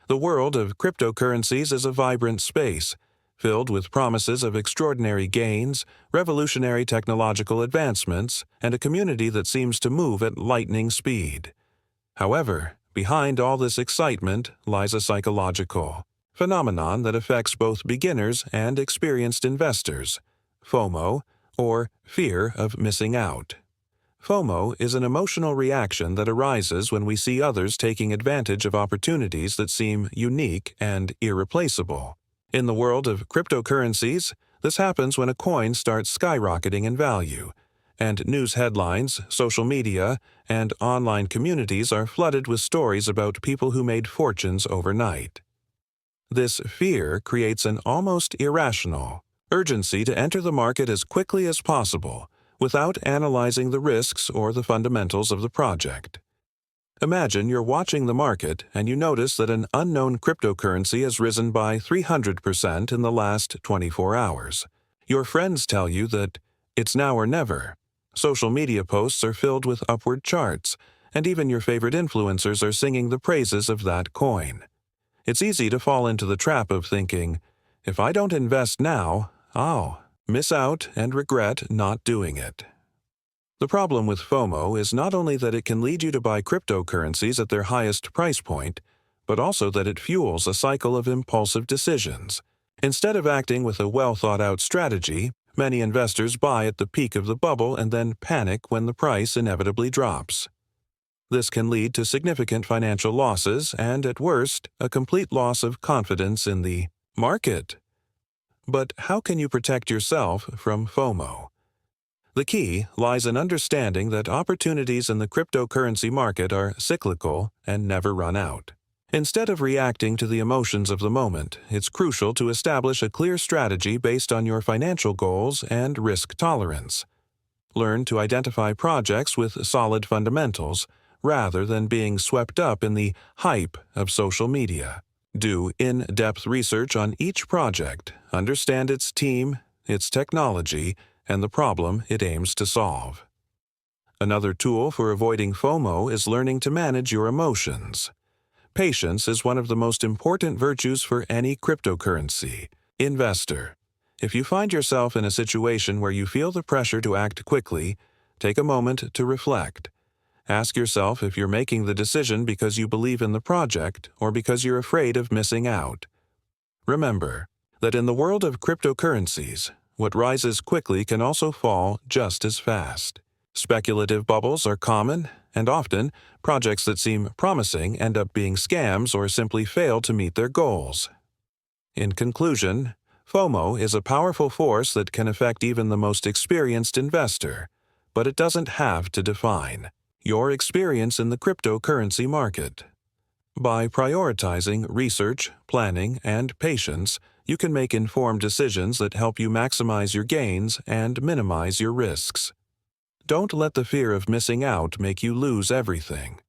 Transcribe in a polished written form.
The world of cryptocurrencies is a vibrant space, filled with promises of extraordinary gains, revolutionary technological advancements, and a community that seems to move at lightning speed. However, behind all this excitement lies a psychological phenomenon that affects both beginners and experienced investors: FOMO, or fear of missing out. FOMO is an emotional reaction that arises when we see others taking advantage of opportunities that seem unique and irreplaceable. In the world of cryptocurrencies, this happens when a coin starts skyrocketing in value, and news headlines, social media, and online communities are flooded with stories about people who made fortunes overnight. This fear creates an almost irrational urgency to enter the market as quickly as possible, without analyzing the risks or the fundamentals of the project. Imagine you're watching the market and you notice that an unknown cryptocurrency has risen by 300% in the last 24 hours. Your friends tell you that it's now or never. Social media posts are filled with upward charts, and even your favorite influencers are singing the praises of that coin. It's easy to fall into the trap of thinking, if I don't invest now, I'll miss out and regret not doing it. The problem with FOMO is not only that it can lead you to buy cryptocurrencies at their highest price point, but also that it fuels a cycle of impulsive decisions. Instead of acting with a well-thought-out strategy, many investors buy at the peak of the bubble and then panic when the price inevitably drops. This can lead to significant financial losses and, at worst, a complete loss of confidence in the market. But how can you protect yourself from FOMO? The key lies in understanding that opportunities in the cryptocurrency market are cyclical and never run out. Instead of reacting to the emotions of the moment, it's crucial to establish a clear strategy based on your financial goals and risk tolerance. Learn to identify projects with solid fundamentals, rather than being swept up in the hype of social media. Do in-depth research on each project, understand its team, its technology, and the problem it aims to solve. Another tool for avoiding FOMO is learning to manage your emotions. Patience is one of the most important virtues for any cryptocurrency investor. If you find yourself in a situation where you feel the pressure to act quickly, take a moment to reflect. Ask yourself if you're making the decision because you believe in the project or because you're afraid of missing out. Remember that in the world of cryptocurrencies, what rises quickly can also fall just as fast. Speculative bubbles are common, and often, projects that seem promising end up being scams or simply fail to meet their goals. In conclusion, FOMO is a powerful force that can affect even the most experienced investor, but it doesn't have to define your experience in the cryptocurrency market. By prioritizing research, planning, and patience, you can make informed decisions that help you maximize your gains and minimize your risks. Don't let the fear of missing out make you lose everything.